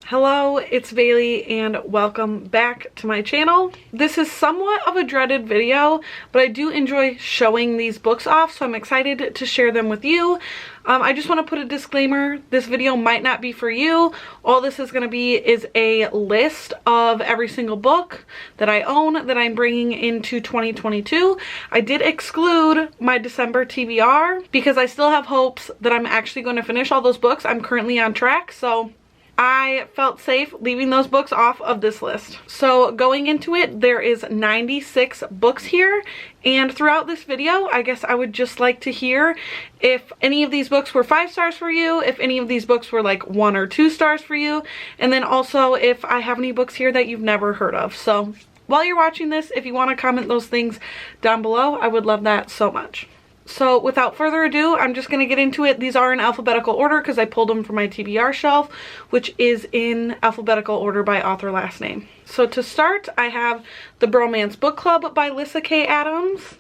Hello, it's Bailey and welcome back to my channel. This is somewhat of a dreaded video, but I do enjoy showing these books off, so I'm excited to share them with you. I just want to put a disclaimer, this video might not be for you. All this is going to be is a list of every single book that I own that I'm bringing into 2022. I did exclude my December TBR because I still have hopes that I'm actually going to finish all those books. I'm currently on track, so I felt safe leaving those books off of this list. So going into it, there is 96 books here, and throughout this video, I guess I would just like to hear if any of these books were 5 stars for you, if any of these books were like 1 or 2 stars for you, and then also if I have any books here that you've never heard of. So while you're watching this, if you want to comment those things down below, I would love that so much. So without further ado, I'm just going to get into it. These are in alphabetical order because I pulled them from my TBR shelf, which is in alphabetical order by author last name. So to start, I have The Bromance Book Club by Lissa K. Adams,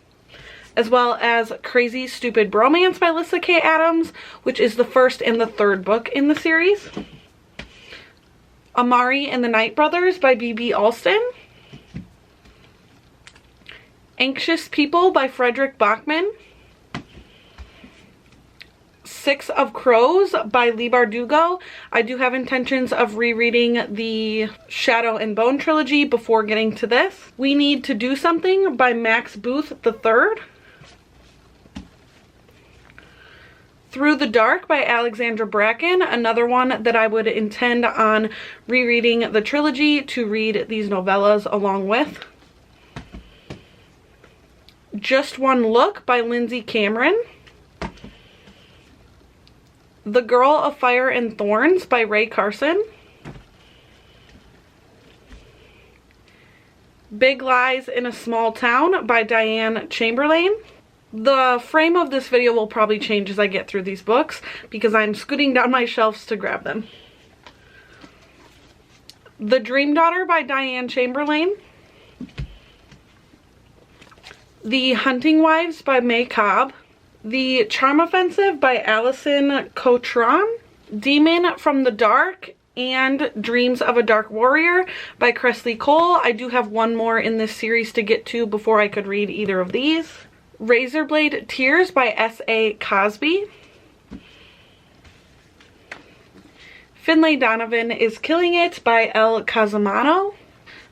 as well as Crazy Stupid Bromance by Lissa K. Adams, which is the first and the third book in the series. Amari and the Night Brothers by B.B. Alston. Anxious People by Frederick Bachman. Six of Crows by Leigh Bardugo. I do have intentions of rereading the Shadow and Bone trilogy before getting to this. We Need to Do Something by Max Booth III. Through the Dark by Alexandra Bracken, another one that I would intend on rereading the trilogy to read these novellas along with. Just One Look by Lindsay Cameron. The Girl of Fire and Thorns by Ray Carson. Big Lies in a Small Town by Diane Chamberlain. The frame of this video will probably change as I get through these books because I'm scooting down my shelves to grab them. The Dream Daughter by Diane Chamberlain. The Hunting Wives by May Cobb. The Charm Offensive by Allison Cotron. Demon from the Dark and Dreams of a Dark Warrior by Cressley Cole. I do have one more in this series to get to before I could read either of these. Razorblade Tears by S.A. Cosby. Finlay Donovan is Killing It by Elle Casamano.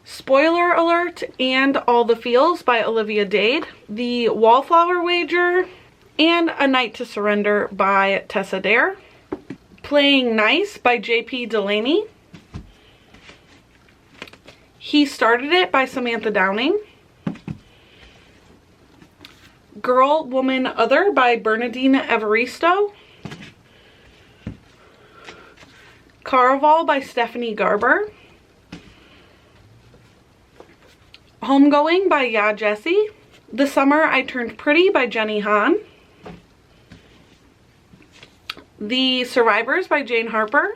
Spoiler Alert and All the Feels by Olivia Dade. The Wallflower Wager and A Night to Surrender by Tessa Dare. Playing Nice by J.P. Delaney. He Started It by Samantha Downing. Girl, Woman, Other by Bernadine Evaristo. Caraval by Stephanie Garber. Homegoing by Ya Jessie. The Summer I Turned Pretty by Jenny Han. The Survivors by Jane Harper.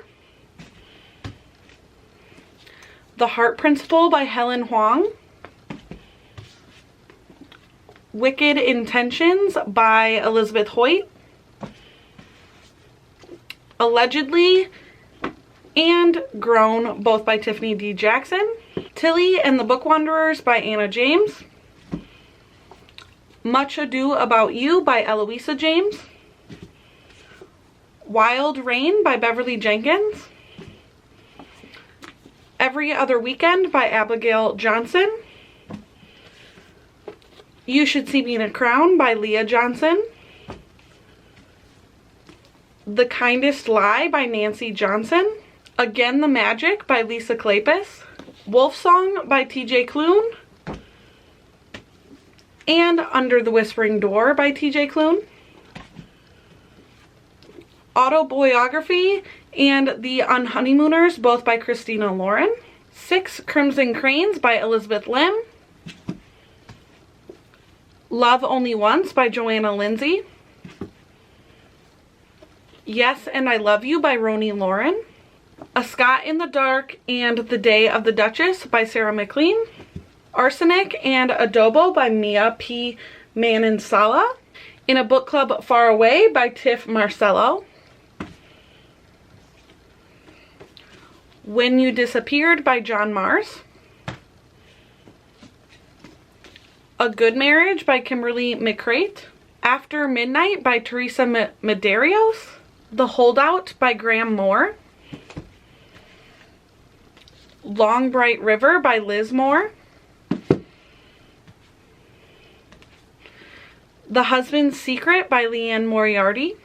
The Heart Principle by Helen Huang. Wicked Intentions by Elizabeth Hoyt. Allegedly and Grown, both by Tiffany D. Jackson. Tilly and the Book Wanderers by Anna James. Much Ado About You by Eloisa James. Wild Rain by Beverly Jenkins. Every Other Weekend by Abigail Johnson. You Should See Me in a Crown by Leah Johnson. The Kindest Lie by Nancy Johnson. Again the Magic by Lisa Kleypas. Wolf Song by TJ Klune. And Under the Whispering Door by TJ Klune. Autobiography and The Unhoneymooners, both by Christina Lauren. 6 Crimson Cranes by Elizabeth Lim. Love Only Once by Joanna Lindsay. Yes and I Love You by Roni Lauren. A Scot in the Dark and The Day of the Duchess by Sarah McLean. Arsenic and Adobo by Mia P. Manansala. In a Book Club Far Away by Tiff Marcello. When You Disappeared by John Mars. A Good Marriage by Kimberly McCrate. After Midnight by Teresa Medeiros. The Holdout by Graham Moore. Long Bright River by Liz Moore. The Husband's Secret by Leanne Moriarty.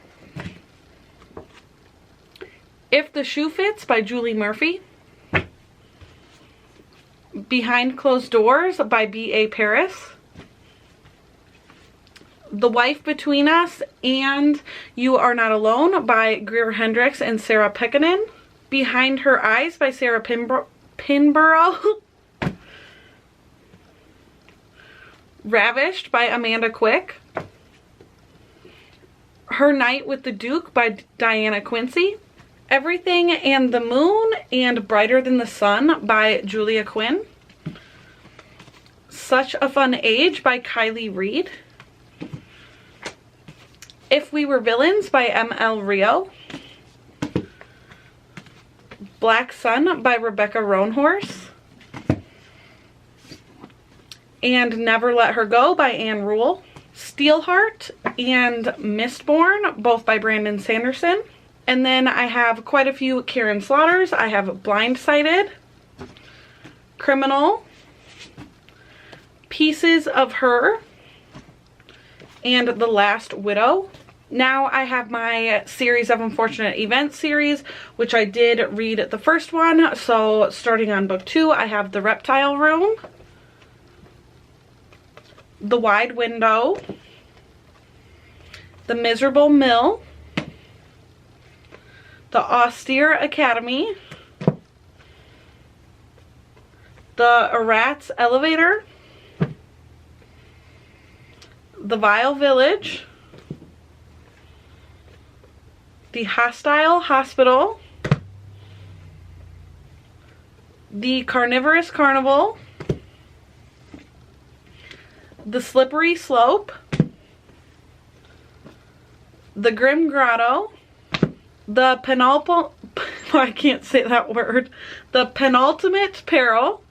If the Shoe Fits by Julie Murphy. Behind Closed Doors by B.A. Paris. The Wife Between Us and You Are Not Alone by Greer Hendricks and Sarah Pekkanen. Behind Her Eyes by Sarah Pinborough. Ravished by Amanda Quick. Her Night with the Duke by Diana Quincy. Everything and the Moon and Brighter Than the Sun by Julia Quinn. Such a Fun Age by Kylie Reed. If We Were Villains by M.L. Rio. Black Sun by Rebecca Roanhorse. And Never Let Her Go by Anne Rule. Steelheart and Mistborn, both by Brandon Sanderson. And then I have quite a few Karen Slaughters. I have Blindsided, Criminal, Pieces of Her, and The Last Widow. Now I have my Series of Unfortunate Events series, which I did read the first one. So starting on book 2, I have The Reptile Room, The Wide Window, The Miserable Mill, The Austere Academy, The Erat's Elevator, The Vile Village, The Hostile Hospital, The Carnivorous Carnival, The Slippery Slope, The Grim Grotto, The I can't say that word, The Penultimate Peril,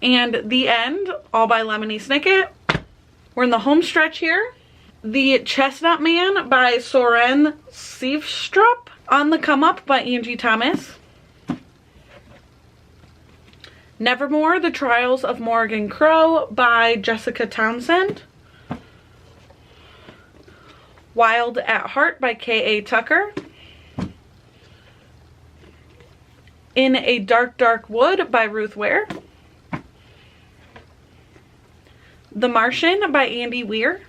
and The End, all by Lemony Snicket. We're in the home stretch here. The Chestnut Man by Soren Sivstrup. On the Come Up by Angie Thomas. Nevermore, The Trials of Morgan Crow by Jessica Townsend. Wild at Heart by K.A. Tucker. In a Dark, Dark Wood by Ruth Ware. The Martian by Andy Weir.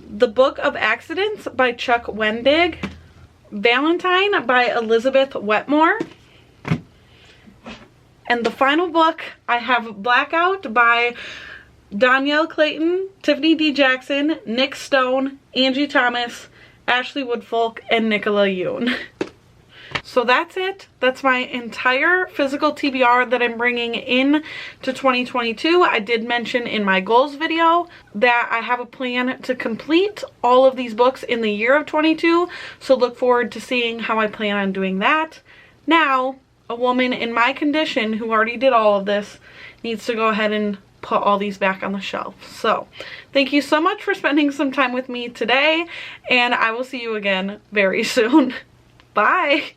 The Book of Accidents by Chuck Wendig. Valentine by Elizabeth Wetmore. And the final book, I have Blackout by Danielle Clayton, Tiffany D. Jackson, Nick Stone, Angie Thomas, Ashley Woodfolk, and Nicola Yoon. So that's it. That's my entire physical TBR that I'm bringing in to 2022. I did mention in my goals video that I have a plan to complete all of these books in the year of 22. So look forward to seeing how I plan on doing that. Now, a woman in my condition who already did all of this needs to go ahead and put all these back on the shelf. So thank you so much for spending some time with me today, and I will see you again very soon. Bye.